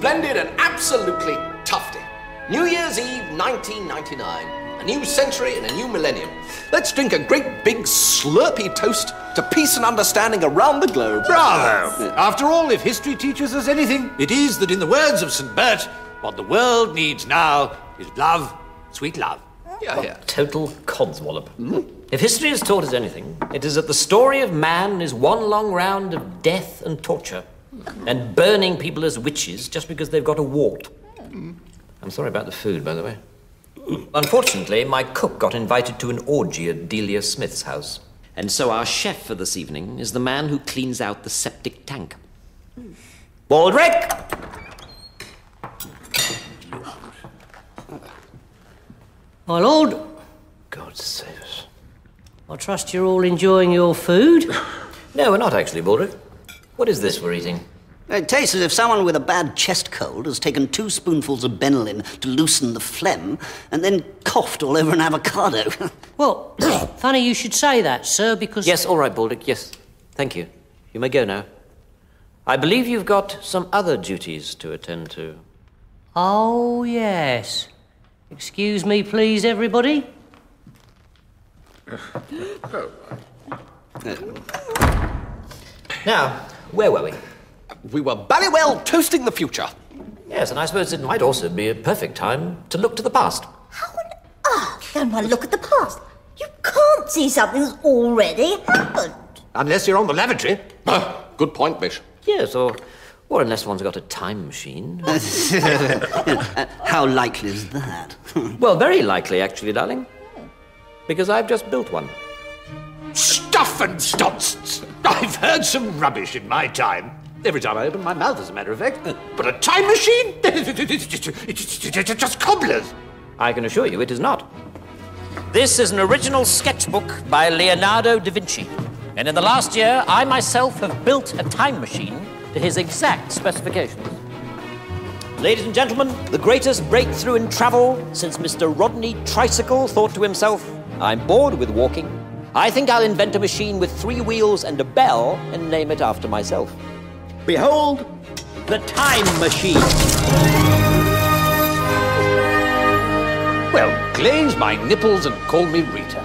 splendid and absolutely tufty. New Year's Eve, 1999. A new century and a new millennium. Let's drink a great big slurpy toast to peace and understanding around the globe. Bravo! After all, if history teaches us anything, it is that in the words of St. Bert, what the world needs now is love, sweet love. Yeah. Total codswallop. If history has taught us anything, it is that the story of man is one long round of death and torture, and burning people as witches just because they've got a wart. I'm sorry about the food, by the way. Unfortunately, my cook got invited to an orgy at Delia Smith's house. And so our chef for this evening is the man who cleans out the septic tank. Baldrick! My lord. God save us. I trust you're all enjoying your food? No, we're not actually, Baldrick. What is this we're eating? It tastes as if someone with a bad chest cold has taken 2 spoonfuls of Benylin to loosen the phlegm and then coughed all over an avocado. Well, funny you should say that, sir, because... Yes, all right, Baldrick, yes. Thank you. You may go now. I believe you've got some other duties to attend to. Oh, yes. Excuse me, please, everybody. Now, where were we? We were bally well toasting the future. Yes, and I suppose it might also be a perfect time to look to the past. How on earth can one look at the past? You can't see something that's already happened. Unless you're on the lavatory. Good point, Bish. Yes, or unless one's got a time machine. How likely is that? Well, very likely, actually, darling. Because I've just built one. Stuff and nonsense! I've heard some rubbish in my time. Every time I open my mouth, as a matter of fact. But a time machine? It's just cobblers. I can assure you it is not. This is an original sketchbook by Leonardo da Vinci. And in the last year, I myself have built a time machine to his exact specifications. Ladies and gentlemen, the greatest breakthrough in travel since Mr. Rodney Tricycle thought to himself, I'm bored with walking. I think I'll invent a machine with 3 wheels and a bell and name it after myself. Behold, the time machine. Well, glaze my nipples and call me Rita.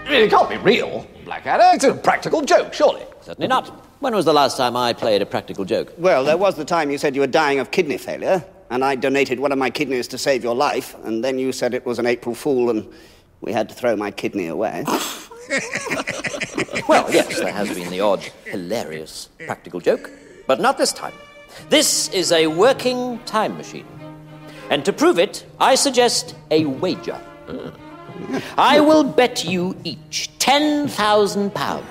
It can't be real, Blackadder. It's a practical joke, surely. Certainly not. When was the last time I played a practical joke? Well, there was the time you said you were dying of kidney failure, and I donated one of my kidneys to save your life, and then you said it was an April Fool, and we had to throw my kidney away. Well, yes, there has been the odd, hilarious practical joke, but not this time. This is a working time machine. And to prove it, I suggest a wager. I will bet you each £10,000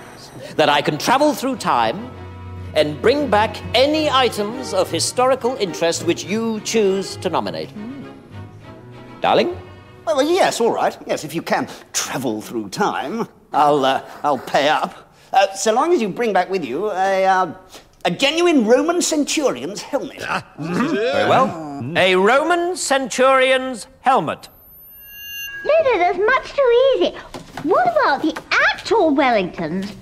that I can travel through time and bring back any items of historical interest which you choose to nominate. Darling? Well, yes, all right. Yes, if you can travel through time, I'll pay up. So long as you bring back with you a genuine Roman centurion's helmet. Very well. A Roman centurion's helmet. No, that's much too easy. What about the actual Wellingtons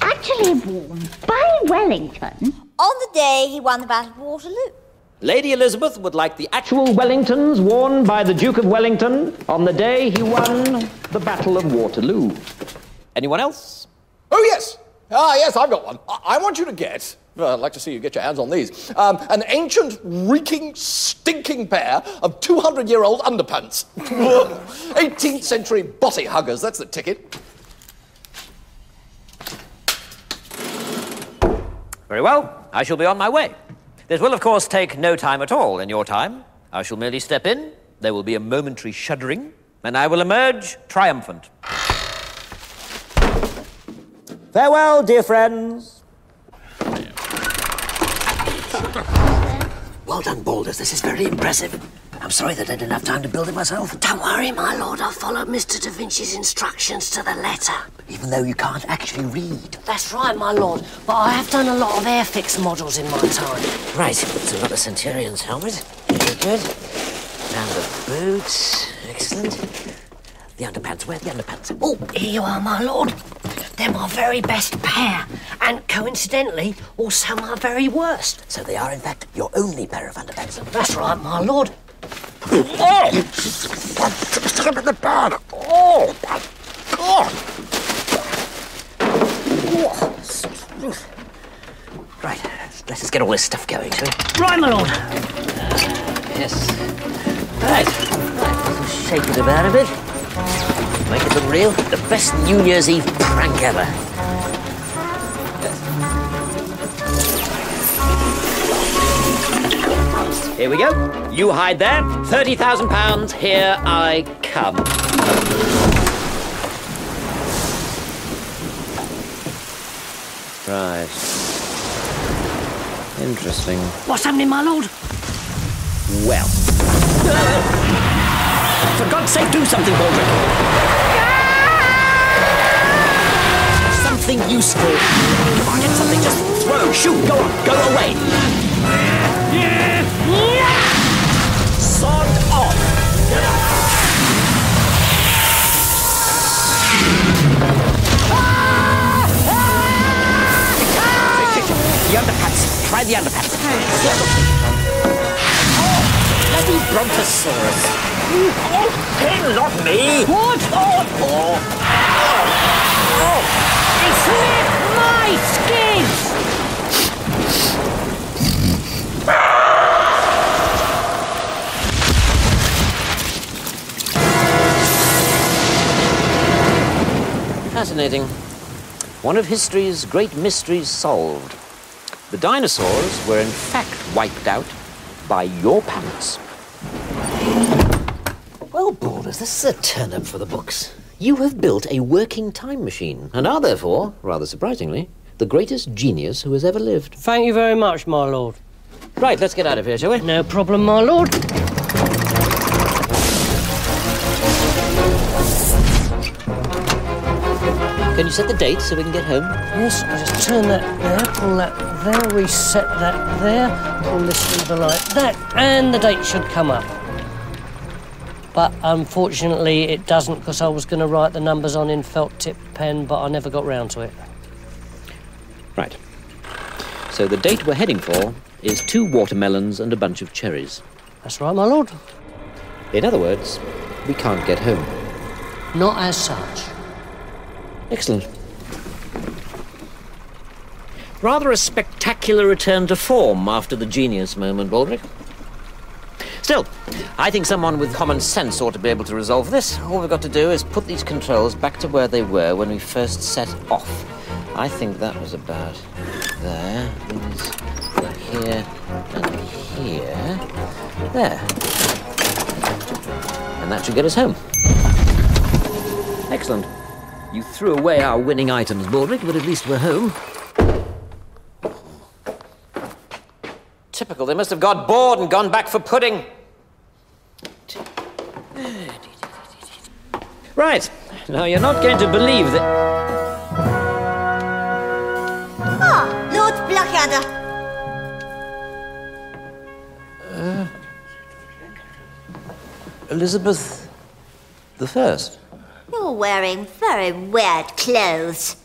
actually worn by Wellington on the day he won the Battle of Waterloo? Lady Elizabeth would like the actual Wellingtons worn by the Duke of Wellington on the day he won the Battle of Waterloo. Anyone else? Oh, yes. Yes, I've got one. I want you to get, I'd like to see you get your hands on these, an ancient, reeking, stinking pair of 200-year-old underpants. 18th century body huggers, that's the ticket. Very well. I shall be on my way. This will, of course, take no time at all in your time. I shall merely step in, there will be a momentary shuddering, and I will emerge triumphant. Farewell, dear friends. Well done, Balders. This is very impressive. I'm sorry that I didn't have time to build it myself. Don't worry, my lord. I'll follow Mr. Da Vinci's instructions to the letter. Even though you can't actually read. That's right, my lord. But I have done a lot of Airfix models in my time. Right, so we've got the Centurion's helmet. Very good. Now the boots. Excellent. The underpants. Where are the underpants? Oh, here you are, my lord. They're my very best pair. And coincidentally, also my very worst. So they are, in fact, your only pair of underpants. That's right, my lord. Oh! The bag! Oh, my God! Right, let us get all this stuff going, shall we? Right, my lord. Yes. Right. Shake it about a bit. Make it look real. The best New Year's Eve prank ever. Here we go. You hide there. £30,000. Here I come. Right. Interesting. What's happening, my lord? Well. For God's sake, do something, Baldrick. Something useful. Come on, get something. Just throw, shoot, go on, go away. Sod off. The underpants. Try the underpants. Oh, bloody brontosaurus. Oh, hey, not me. What? Oh. It's lit my skin. Fascinating. One of history's great mysteries solved. The dinosaurs were in fact wiped out by your pants. Well, Balders, this is a turn-up for the books. You have built a working time machine and are therefore, rather surprisingly, the greatest genius who has ever lived. Thank you very much, my lord. Right, let's get out of here, shall we? No problem, my lord. Can you set the date so we can get home? Yes, I just turn that there, pull that there, reset that there, pull this lever like that, and the date should come up. But unfortunately it doesn't, because I was going to write the numbers on in felt tip pen, but I never got round to it. Right. So the date we're heading for is 2 watermelons and a bunch of cherries. That's right, my lord. In other words, we can't get home. Not as such. Excellent. Rather a spectacular return to form after the genius moment, Baldrick. Still, I think someone with common sense ought to be able to resolve this. All we've got to do is put these controls back to where they were when we first set off. I think that was about there. These are here and here. There. And that should get us home. Excellent. You threw away our winning items, Baldrick, but at least we're home. Typical. They must have got bored and gone back for pudding. Right. Now, you're not going to believe that... Ah, Lord Blackadder. Elizabeth the First. You're wearing very weird clothes.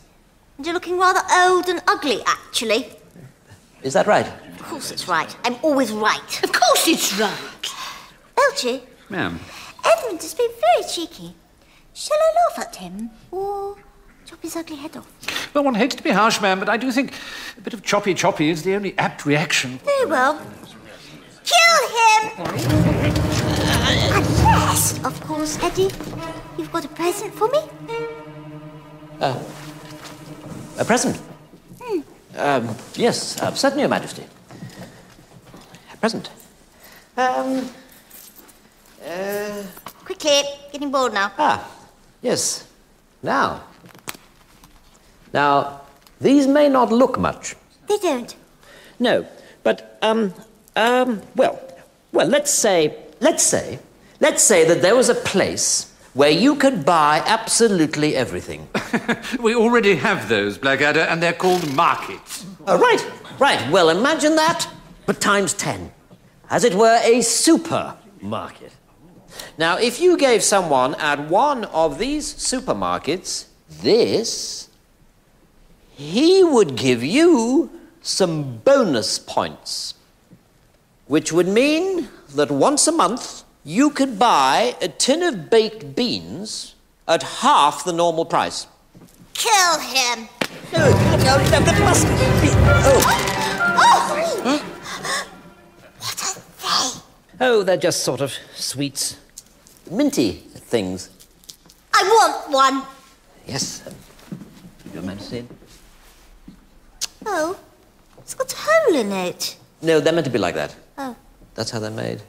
And you're looking rather old and ugly, actually. Is that right? Of course it's right. I'm always right. Of course it's right. Melchett, Ma'am. Edmund has been very cheeky. Shall I laugh at him or chop his ugly head off? Well, one hates to be harsh, ma'am, but I do think a bit of choppy is the only apt reaction. Very well. Kill him! Yes, of course, Eddie. You've got a present for me? A present? Yes, certainly, Your Majesty. A present. Quickly, getting bored now. Yes. Now, these may not look much. They don't. No, but, well, let's say that there was a place where you could buy absolutely everything. We already have those, Blackadder, and they're called markets. Right. Well, imagine that, but times 10. As it were, a supermarket. Now, if you gave someone at one of these supermarkets this he would give you some bonus points, which would mean that once a month you could buy a tin of baked beans at half the normal price. Kill him. No, that must be... Oh! What are they? Oh, they're just sort of sweets. Minty things. I want one. Yes. Your Majesty. Oh, it's got a hole in it. No, they're meant to be like that. Oh. That's how they're made.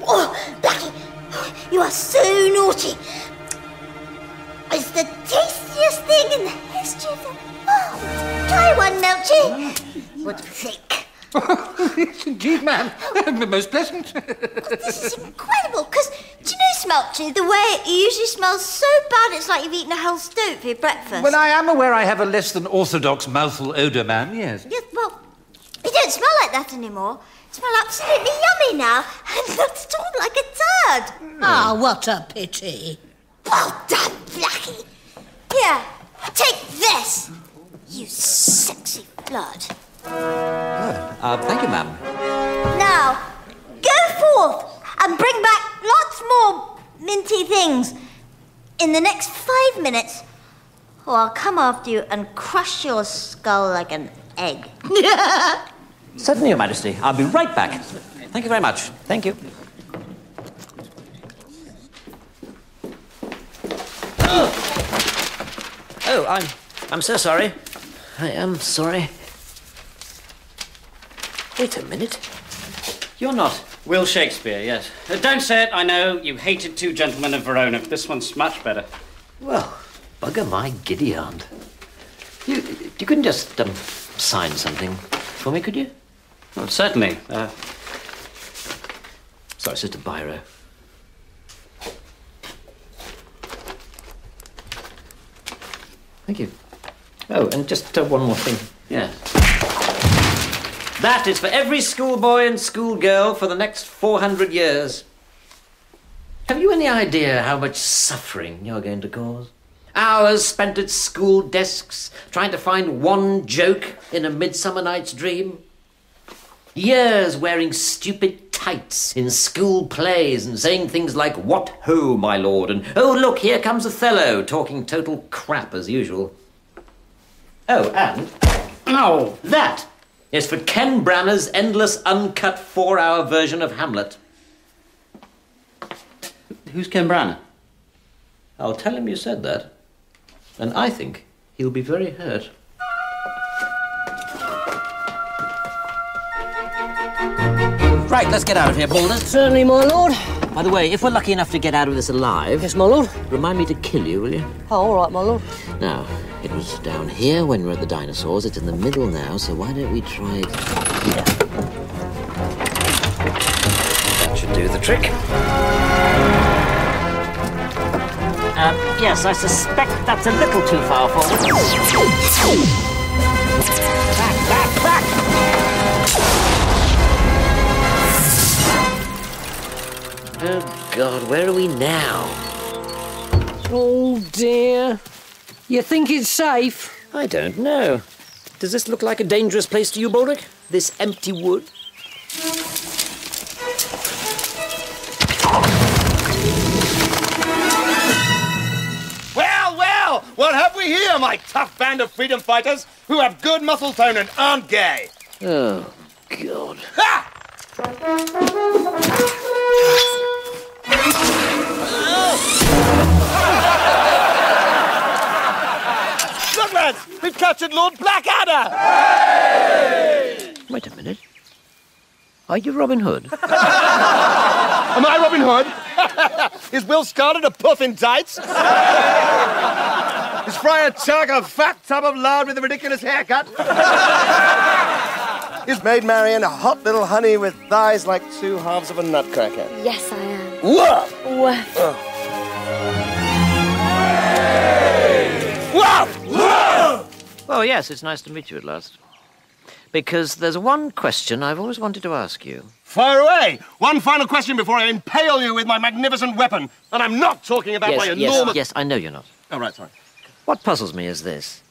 Oh, Blackie, you are so naughty. It's the tastiest thing in the history of the world. Try one, Melchett. What do you think? Yes, indeed, ma'am. Most pleasant. This is incredible, because, do you know, Smelchy, the way it usually smells so bad it's like you've eaten a whole stoat for your breakfast. Well, I am aware I have a less than orthodox mouthful odour, ma'am, yes. Yes, well, you don't smell like that anymore. You smell absolutely yummy now, and not at all like a turd. Ah, what a pity. Well done, Blackie. Here, take this, you sexy blood. Thank you, ma'am. Now, go forth and bring back lots more minty things in the next 5 minutes, or I'll come after you and crush your skull like an egg. Certainly, Your Majesty. I'll be right back. Thank you very much. Thank you. Oh, I'm so sorry. I am sorry. Wait a minute. You're not... Will Shakespeare, yes. Don't say it, I know. You hated Two Gentlemen of Verona. This one's much better. Well, bugger my giddy aunt. You couldn't just, sign something for me, could you? Well, certainly. Sorry, it's just a biro. Thank you. Oh, and just one more thing. Yeah. That is for every schoolboy and schoolgirl for the next 400 years. Have you any idea how much suffering you're going to cause? Hours spent at school desks trying to find one joke in A Midsummer Night's Dream. Years wearing stupid tights in school plays and saying things like, "What ho, my lord," and "Oh, look, here comes Othello," talking total crap as usual. Oh, and... Oh! That is for Ken Branagh's endless, uncut 4-hour version of Hamlet. Who's Ken Branagh? I'll tell him you said that, and I think he'll be very hurt. Right, let's get out of here, Baldrick. Certainly, my lord. By the way, if we're lucky enough to get out of this alive... Yes, my lord. Remind me to kill you, will you? Oh, all right, my lord. Now, it was down here when we were at the dinosaurs. It's in the middle now, so why don't we try it here? That should do the trick. Yes, I suspect that's a little too far forward. Back! Oh, God, where are we now? Oh, dear. You think it's safe? I don't know. Does this look like a dangerous place to you, Baldrick? This empty wood? Well, what have we here, my tough band of freedom fighters who have good muscle tone and aren't gay? Oh, God. Ha! Look, lads, we've captured Lord Blackadder! Hey! Wait a minute. Are you Robin Hood? Am I Robin Hood? Is Will Scarlet a puff in tights? Is Friar Tuck a fat tub of lard with a ridiculous haircut? Is Maid Marian a hot little honey with thighs like two halves of a nutcracker? Yes, I am. Woof! Woof. Oh. Woof! Woof! Oh, yes, it's nice to meet you at last. Because there's one question I've always wanted to ask you. Fire away! One final question before I impale you with my magnificent weapon. And I'm not talking about my enormous... Yes, I know you're not. Oh, right, sorry. What puzzles me is this.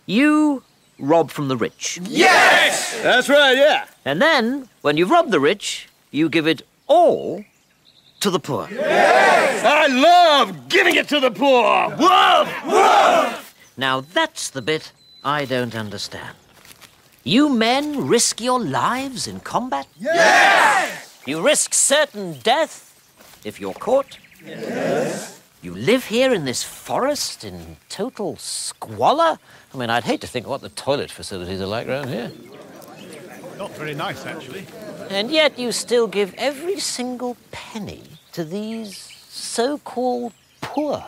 You rob from the rich. Yes! That's right, yeah. And then, when you've robbed the rich, you give it all to the poor. Yes! I love giving it to the poor! Woof! Woof! Now, that's the bit I don't understand. You men risk your lives in combat? Yes! You risk certain death if you're caught? Yes. You live here in this forest in total squalor? I mean, I'd hate to think what the toilet facilities are like around here. Not very nice, actually. And yet you still give every single penny to these so-called poor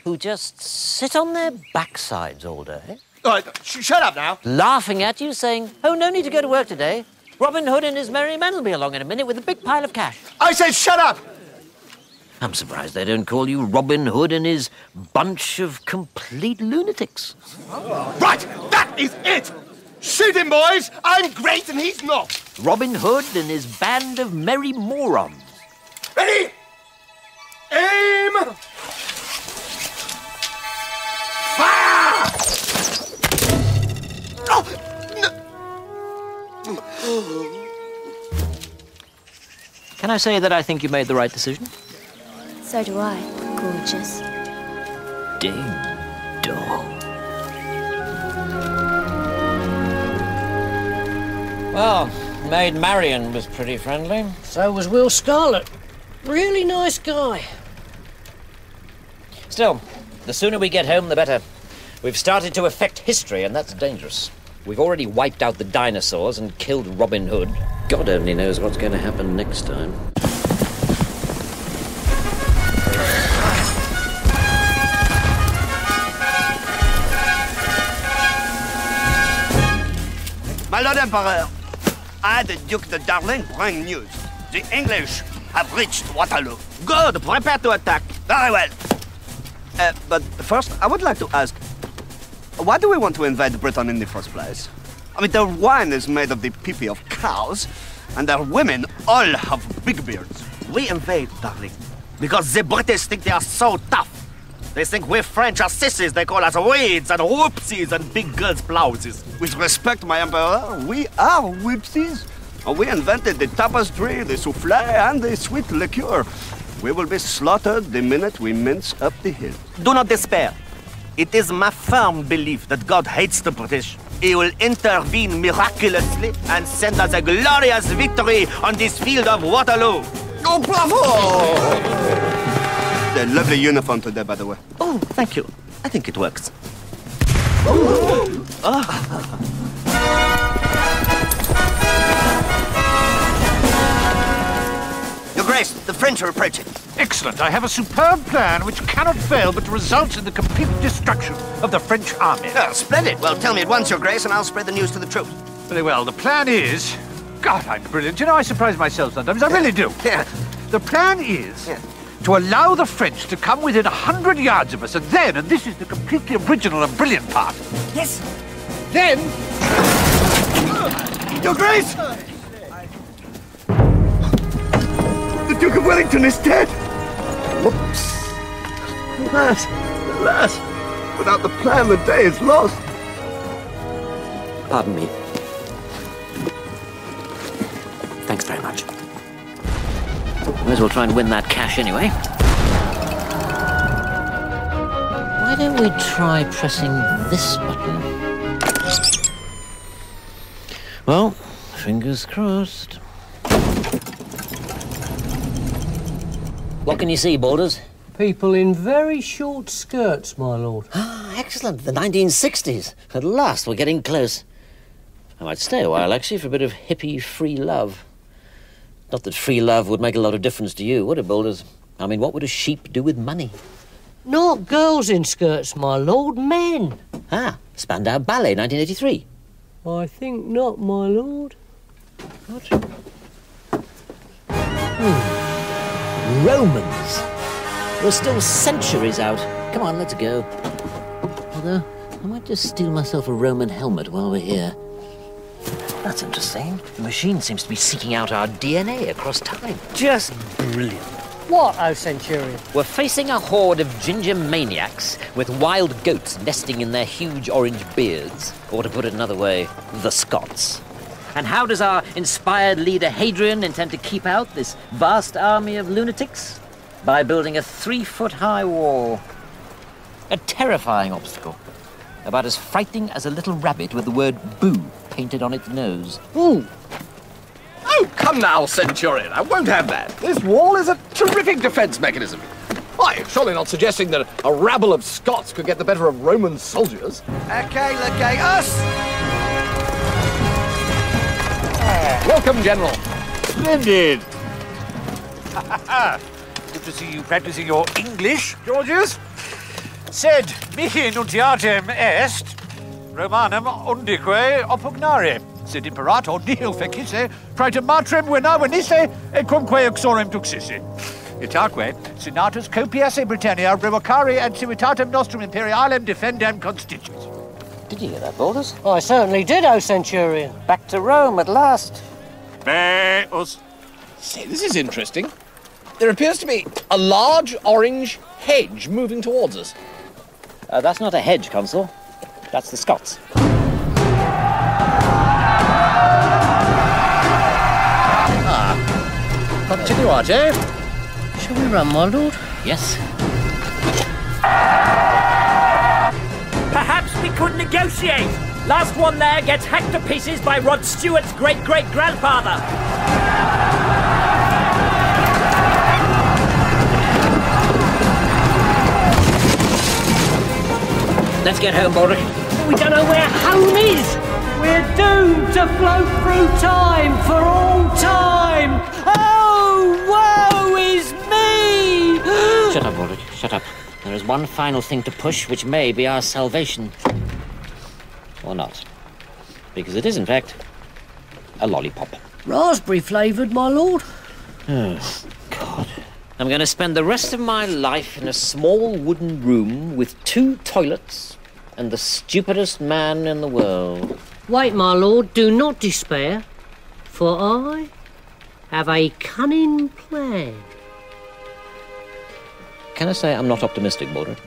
who just sit on their backsides all day. All right, shut up now. Laughing at you, saying, oh, no need to go to work today. Robin Hood and his merry men will be along in a minute with a big pile of cash. I said shut up! I'm surprised they don't call you Robin Hood and his bunch of complete lunatics. Right, that is it! Shoot him, boys! I'm great and he's not! Robin Hood and his band of merry morons. Ready? Aim! Fire! Oh, no. Can I say that I think you made the right decision? So do I, gorgeous. Ding dong. Well, Maid Marian was pretty friendly. So was Will Scarlett. Really nice guy. Still, the sooner we get home, the better. We've started to affect history, and that's dangerous. We've already wiped out the dinosaurs and killed Robin Hood. God only knows what's going to happen next time. My Lord Emperor, I, the Duke de Darling, bring news. The English have reached Waterloo. Good, prepare to attack. Very well. But first, I would like to ask, why do we want to invade Britain in the first place? I mean, their wine is made of the pee-pee of cows, and their women all have big beards. We invade, darling, because the British think they are so tough. They think we French are sissies. They call us weeds and whoopsies and big girls' blouses. With respect, my Emperor, we are whoopsies. We invented the tapestry, the souffle, and the sweet liqueur. We will be slaughtered the minute we mince up the hill. Do not despair. It is my firm belief that God hates the British. He will intervene miraculously and send us a glorious victory on this field of Waterloo. Oh, bravo! A lovely uniform today, by the way. Oh, thank you. I think it works. Your Grace, the French are approaching. Excellent. I have a superb plan which cannot fail but result in the complete destruction of the French army. Oh, splendid. Well, tell me at once, Your Grace, and I'll spread the news to the troops. Very well. The plan is... God, I'm brilliant. You know, I surprise myself sometimes. I really do. Yeah. The plan is... to allow the French to come within 100 yards of us, and then, and this is the completely original and brilliant part. Yes. Then... Your Grace! The Duke of Wellington is dead! Whoops. Alas, alas. Without the plan, the day is lost. Pardon me. Thanks very much. Might as well try and win that cash anyway. Why don't we try pressing this button? Well, fingers crossed. What can you see, Balders? People in very short skirts, my lord. Ah, excellent. The 1960s. At last, we're getting close. I might stay a while, actually, for a bit of hippie free love. Not that free love would make a lot of difference to you, would it, Boulders? I mean, what would a sheep do with money? Not girls in skirts, my lord, men. Ah, Spandau Ballet, 1983. I think not, my lord. What? Romans. We're still centuries out. Come on, let's go. Although, I might just steal myself a Roman helmet while we're here. That's interesting. The machine seems to be seeking out our DNA across time. Just brilliant. What, O Centurion? We're facing a horde of ginger maniacs with wild goats nesting in their huge orange beards. Or to put it another way, the Scots. And how does our inspired leader Hadrian intend to keep out this vast army of lunatics? By building a 3-foot-high wall. A terrifying obstacle. About as frightening as a little rabbit with the word boo painted on its nose. Ooh. Oh, come now, Centurion. I won't have that. This wall is a terrific defense mechanism. Why, surely not suggesting that a rabble of Scots could get the better of Roman soldiers. Okay, legatus! Welcome, General. Splendid. Good to see you practicing your English, Georges. Sed mihi nuntiatem est, Romanum undique oppugnare. Sed imperator nihil fecisse, praeter matrem vena venisse, et cumque uxorem tuxisse. Itaque, senatus copiasse Britannia revocare ad civitatem nostrum imperialem defendam constituit. Did you hear that, Baldus? I certainly did, O Centurion. Back to Rome at last. Meus. Say, this is interesting. There appears to be a large orange hedge moving towards us. That's not a hedge, Consul. That's the Scots. Continuate. Shall we run, my lord? Yes. Perhaps we could negotiate. Last one there gets hacked to pieces by Rod Stewart's great-great-grandfather. Let's get home, Baldrick. We don't know where home is. We're doomed to float through time for all time. Oh, woe is me! Shut up, Baldrick. Shut up. There is one final thing to push, which may be our salvation. Or not. Because it is, in fact, a lollipop. Raspberry flavoured, my lord. Oh, God. I'm going to spend the rest of my life in a small wooden room with 2 toilets and the stupidest man in the world. Wait, my lord, do not despair, for I have a cunning plan. Can I say I'm not optimistic, Baldrick?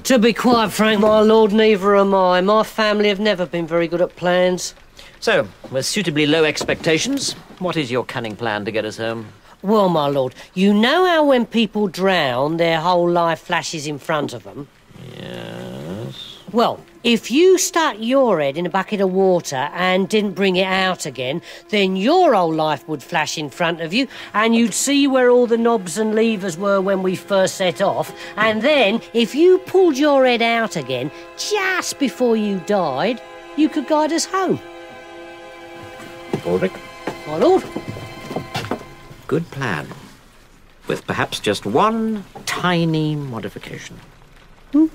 To be quite frank, my lord, neither am I. My family have never been very good at plans. So, with suitably low expectations, what is your cunning plan to get us home? Well, my lord, you know how when people drown, their whole life flashes in front of them? Yes. Well, if you stuck your head in a bucket of water and didn't bring it out again, then your whole life would flash in front of you and you'd see where all the knobs and levers were when we first set off. And then, if you pulled your head out again just before you died, you could guide us home. Baldrick? My lord? Good plan. With perhaps just one tiny modification. Oh!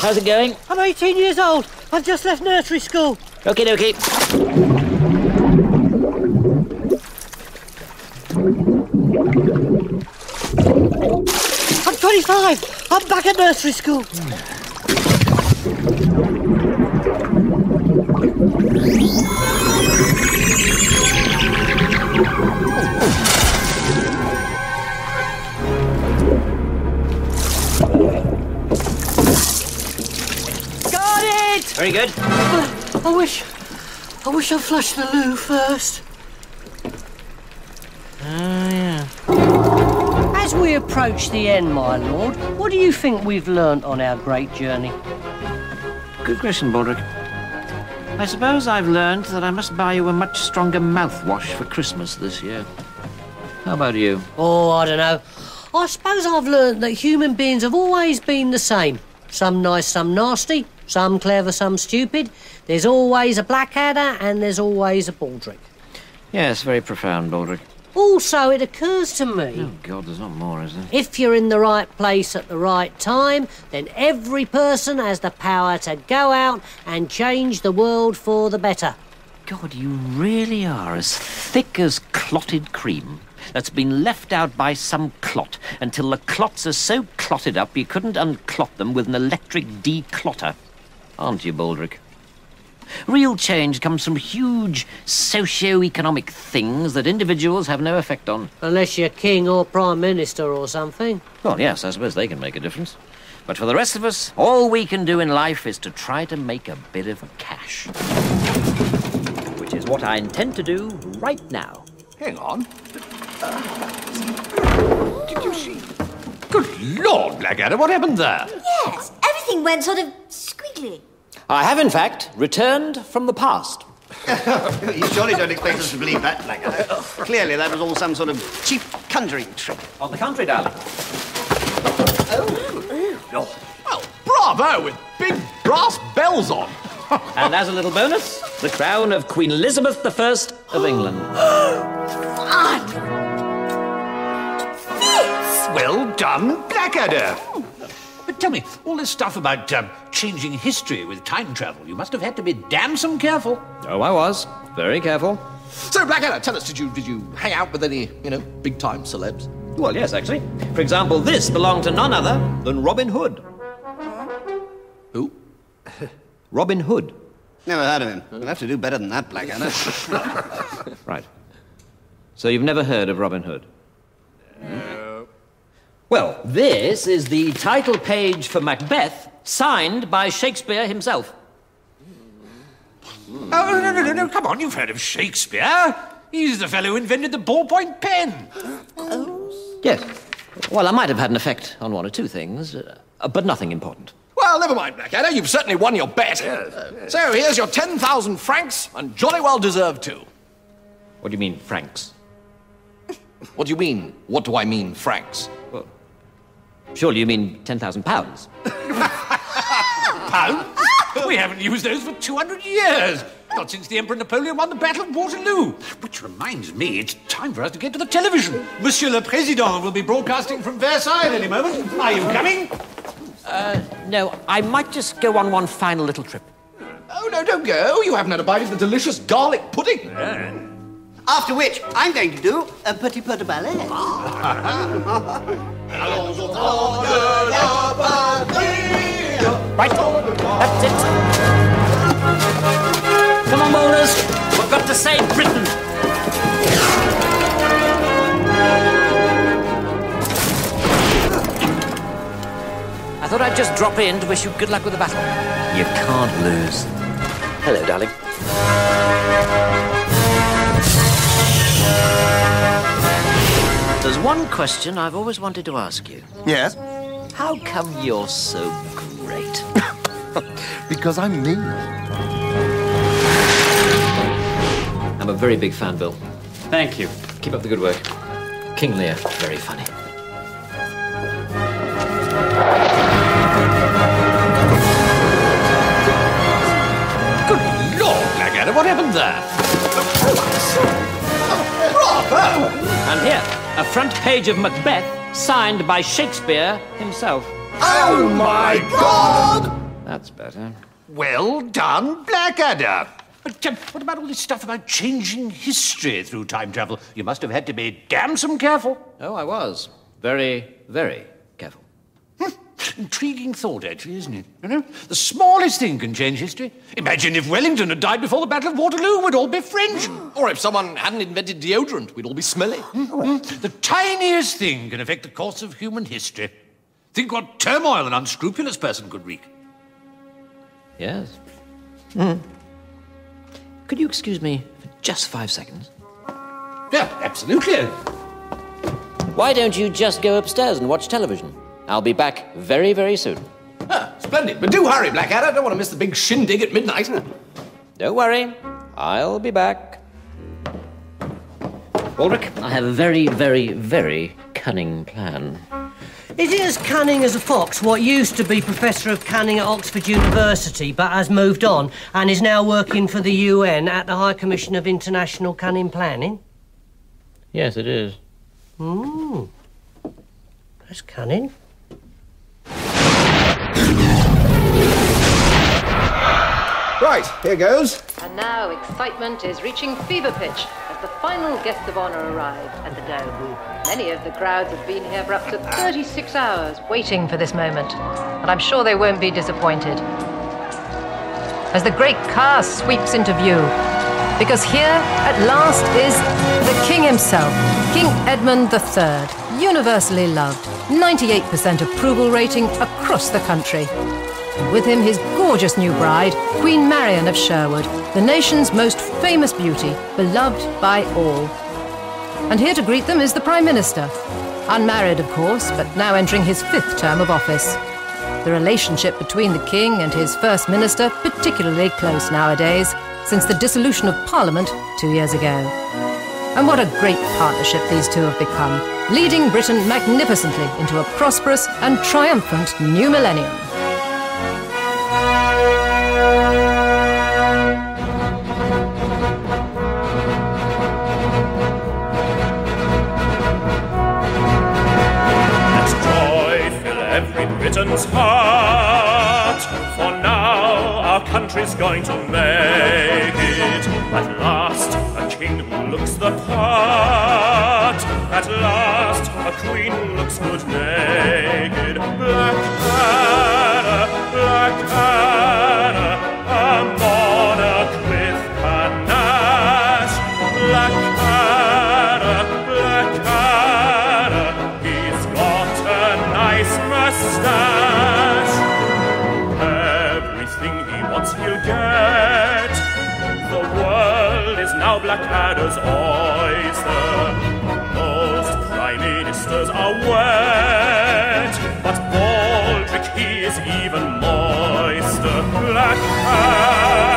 How's it going? I'm 18 years old. I've just left nursery school. Okie dokie. I'm 25. I'm back at nursery school. Got it! Very good. I wish I flushed the loo first. Yeah. As we approach the end, my lord, what do you think we've learnt on our great journey? Good question, Baldrick. I suppose I've learned that I must buy you a much stronger mouthwash for Christmas this year. How about you? Oh, I don't know. I suppose I've learnt that human beings have always been the same. Some nice, some nasty, some clever, some stupid. There's always a Blackadder and there's always a Baldrick. Yes, very profound, Baldrick. Also, it occurs to me... Oh, God, there's not more, is there? If you're in the right place at the right time, then every person has the power to go out and change the world for the better. God, you really are as thick as clotted cream. that's been left out by some clot until the clots are so clotted up you couldn't unclot them with an electric declotter. Aren't you, Baldrick? Real change comes from huge socio-economic things that individuals have no effect on. Unless you're king or prime minister or something. Well, yes, I suppose they can make a difference. But for the rest of us, all we can do in life is to try to make a bit of cash. Which is what I intend to do right now. Hang on. Did you see? Good Lord, Blackadder, what happened there? Yes, everything went sort of squiggly. I have, in fact, returned from the past. You surely don't expect us to believe that, Blackadder. Clearly, that was all some sort of cheap conjuring trick. On the contrary, darling. Oh. Well, bravo, with big brass bells on. And as a little bonus, the crown of Queen Elizabeth I of England. Fun! Fits! Well done, Blackadder. But tell me, all this stuff about changing history with time travel, you must have had to be damn careful. Oh, I was. Very careful. So, Blackadder, tell us, did you hang out with any, big-time celebs? Well, yes, actually. For example, this belonged to none other than Robin Hood. Who? Robin Hood. Never heard of him. We'll have to do better than that, Blackadder. Right. So you've never heard of Robin Hood? No. Well, this is the title page for Macbeth, signed by Shakespeare himself. Oh, no, come on, you've heard of Shakespeare. He's the fellow who invented the ballpoint pen. Yes. Well, I might have had an effect on one or two things, but nothing important. Well, never mind, Blackadder. You've certainly won your bet. So here's your 10,000 francs, and jolly well deserved too. What do you mean, francs? What do you mean? What do I mean, francs? Well, surely you mean 10,000 pounds. Pounds? We haven't used those for 200 years. Not since the Emperor Napoleon won the Battle of Waterloo. Which reminds me, it's time for us to get to the television. Monsieur le Président will be broadcasting from Versailles at any moment. Are you coming? No, I might just go on one final little trip. Oh, no, don't go. You haven't had a bite of the delicious garlic pudding. After which, I'm going to do a petit peu de ballet. Right, that's it. Come on, bowlers. We've got to save Britain. I thought I'd just drop in to wish you good luck with the battle. You can't lose. Hello, darling. There's one question I've always wanted to ask you. Yes? How come you're so great? Because I'm me. I'm a very big fan, Bill. Thank you. Keep up the good work. King Lear, very funny. Good Lord, Blackadder, what happened there? Bravo! And here, a front page of Macbeth, signed by Shakespeare himself. Oh, my God! That's better. Well done, Blackadder. But what about all this stuff about changing history through time travel? You must have had to be damn careful. Oh, I was. Very, very careful. Intriguing thought, actually, isn't it? You know, the smallest thing can change history. Imagine if Wellington had died before the Battle of Waterloo, we'd all be French. Or if someone hadn't invented deodorant, we'd all be smelly. The tiniest thing can affect the course of human history. Think what turmoil an unscrupulous person could wreak. Yes. Could you excuse me for just 5 seconds? Yeah, absolutely. Why don't you just go upstairs and watch television? I'll be back very, very soon. Ah, splendid. But do hurry, Blackadder. I don't want to miss the big shindig at midnight. Don't worry. I'll be back. Baldrick, I have a very, very, very cunning plan. Is it as cunning as a fox, what used to be Professor of Cunning at Oxford University, but has moved on and is now working for the UN at the High Commission of International Cunning Planning? Yes, it is. That's cunning. Right, here goes. And now excitement is reaching fever pitch as the final guest of honor arrives at the Dome. Many of the crowds have been here for up to 36 hours waiting for this moment, and I'm sure they won't be disappointed. As the great car sweeps into view, because here, at last, is the King himself, King Edmund III, universally loved, 98% approval rating across the country. And with him, his gorgeous new bride, Queen Marian of Sherwood, the nation's most famous beauty, beloved by all. And here to greet them is the Prime Minister. Unmarried, of course, but now entering his 5th term of office. The relationship between the King and his First Minister particularly close nowadays, since the dissolution of Parliament 2 years ago. And what a great partnership these two have become, leading Britain magnificently into a prosperous and triumphant new millennium. Britain's heart, for now our country's going to make it. At last, a king who looks the part. At last, a queen who looks good naked. Blackadder, Blackadder, a monarch with panache. Blackadder, Blackadder, he's got a nice mustache. Everything he wants he'll get. The world is now Blackadder's oyster. Most prime ministers are wet, but Baldrick he is even moister. Blackadder.